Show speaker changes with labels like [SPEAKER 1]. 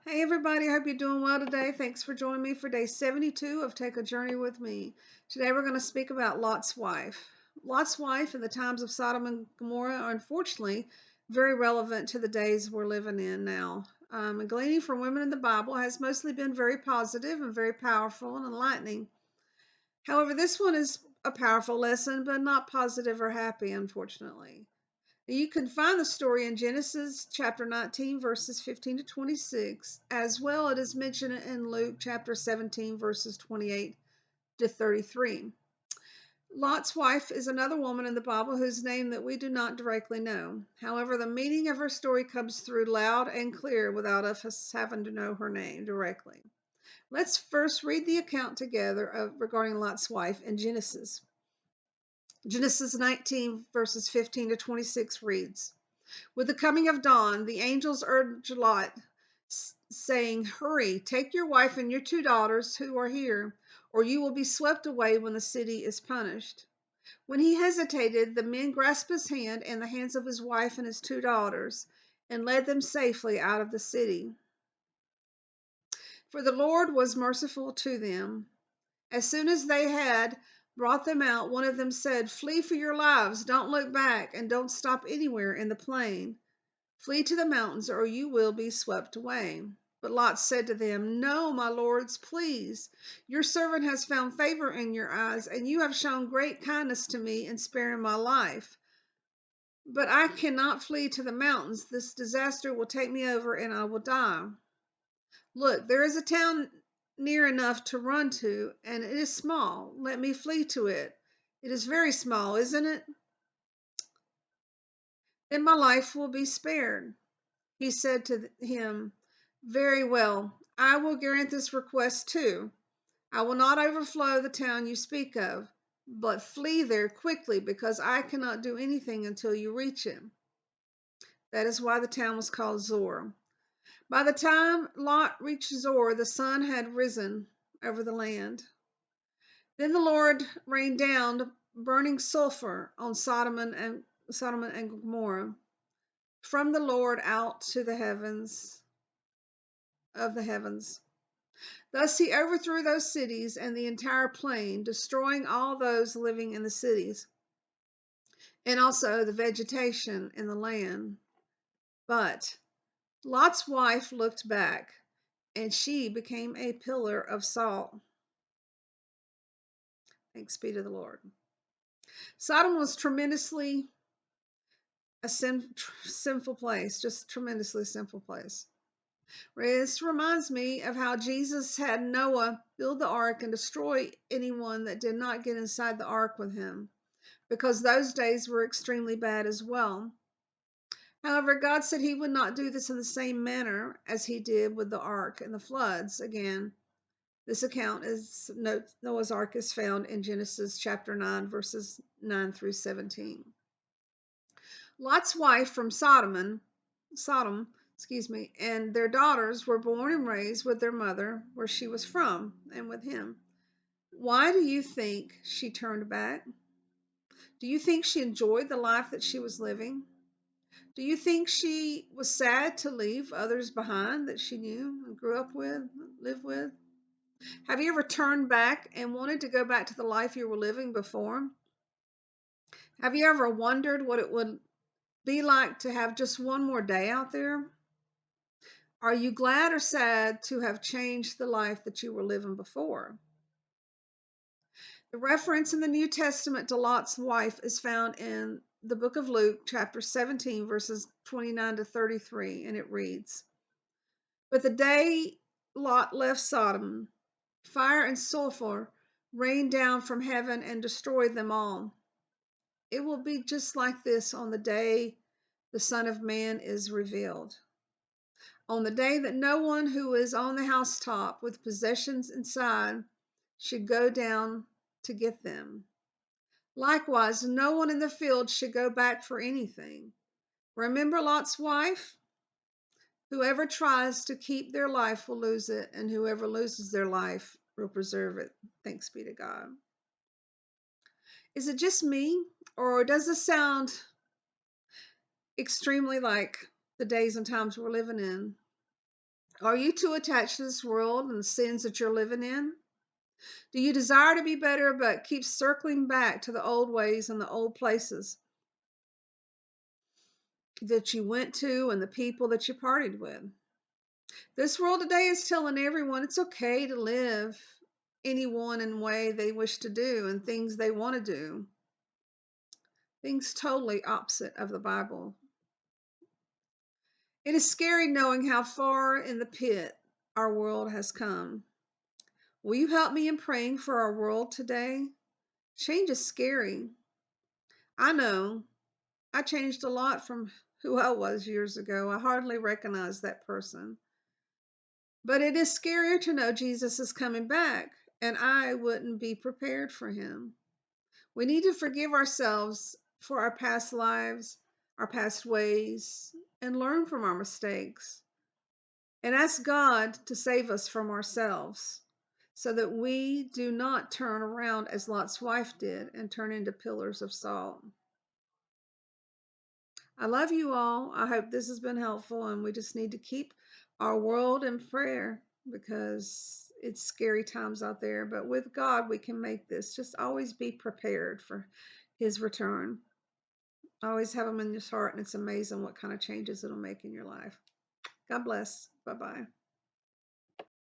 [SPEAKER 1] Hey everybody, I hope you're doing well today. Thanks for joining me for day 72 of Take a Journey with Me. Today we're going to speak about Lot's wife. Lot's wife in the times of Sodom and Gomorrah are unfortunately very relevant to the days we're living in now. And gleaning from women in the Bible has mostly been very positive and very powerful and enlightening. However, this one is a powerful lesson, but not positive or happy, unfortunately. You can find the story in Genesis chapter 19, verses 15 to 26, as well it is mentioned in Luke chapter 17, verses 28 to 33. Lot's wife is another woman in the Bible whose name that we do not directly know. However, the meaning of her story comes through loud and clear without us having to know her name directly. Let's first read the account together regarding Lot's wife in Genesis. Genesis 19, verses 15 to 26 reads, with the coming of dawn, the angels urged Lot, saying, hurry, take your wife and your two daughters who are here, or you will be swept away when the city is punished. When he hesitated, the men grasped his hand and the hands of his wife and his two daughters, and led them safely out of the city. For the Lord was merciful to them. As soon as they had brought them out, one of them said, flee for your lives, don't look back, and don't stop anywhere in the plain. Flee to the mountains, or you will be swept away. But Lot said to them, no, my lords, please. Your servant has found favor in your eyes, and you have shown great kindness to me in sparing my life. But I cannot flee to the mountains. This disaster will take me over, and I will die. Look, there is a town near enough to run to, and it is small. Let me flee to it. It is very small, isn't it? Then my life will be spared. He said to him, very well, I will grant this request too. I will not overflow the town you speak of, but flee there quickly, because I cannot do anything until you reach it. That is why the town was called Zor. By the time Lot reached Zor, the sun had risen over the land. Then the Lord rained down burning sulfur on Sodom and Gomorrah from the Lord out to the heavens of the heavens. Thus he overthrew those cities and the entire plain, destroying all those living in the cities, and also the vegetation in the land. But Lot's wife looked back, and she became a pillar of salt. Thanks be to the Lord. Sodom was tremendously a sinful place, just tremendously sinful place. This reminds me of how Jesus had Noah build the ark and destroy anyone that did not get inside the ark with him, because those days were extremely bad as well. However, God said he would not do this in the same manner as he did with the ark and the floods. Again, this account is Noah's ark is found in Genesis chapter 9, verses 9 through 17. Lot's wife from Sodom, and their daughters were born and raised with their mother where she was from and with him. Why do you think she turned back? Do you think she enjoyed the life that she was living? Do you think she was sad to leave others behind that she knew and grew up with, lived with? Have you ever turned back and wanted to go back to the life you were living before? Have you ever wondered what it would be like to have just one more day out there? Are you glad or sad to have changed the life that you were living before? The reference in the New Testament to Lot's wife is found in the book of Luke, chapter 17, verses 29 to 33, and it reads, but the day Lot left Sodom, fire and sulfur rained down from heaven and destroyed them all. It will be just like this on the day the Son of Man is revealed. On the day that no one who is on the housetop with possessions inside should go down to get them. Likewise, no one in the field should go back for anything. Remember Lot's wife? Whoever tries to keep their life will lose it, and whoever loses their life will preserve it. Thanks be to God. Is it just me, or does this sound extremely like the days and times we're living in? Are you too attached to this world and the sins that you're living in? Do you desire to be better but keep circling back to the old ways and the old places that you went to and the people that you partied with? This world today is telling everyone it's okay to live anyone in way they wish to do and things they want to do. Things totally opposite of the Bible. It is scary knowing how far in the pit our world has come. Will you help me in praying for our world today? Change is scary. I know. I changed a lot from who I was years ago. I hardly recognize that person. But it is scarier to know Jesus is coming back, and I wouldn't be prepared for him. We need to forgive ourselves for our past lives, our past ways, and learn from our mistakes. And ask God to save us from ourselves so that we do not turn around as Lot's wife did and turn into pillars of salt. I love you all. I hope this has been helpful, and we just need to keep our world in prayer because it's scary times out there. But with God, we can make this. Just always be prepared for his return. Always have him in your heart, and it's amazing what kind of changes it'll make in your life. God bless. Bye bye.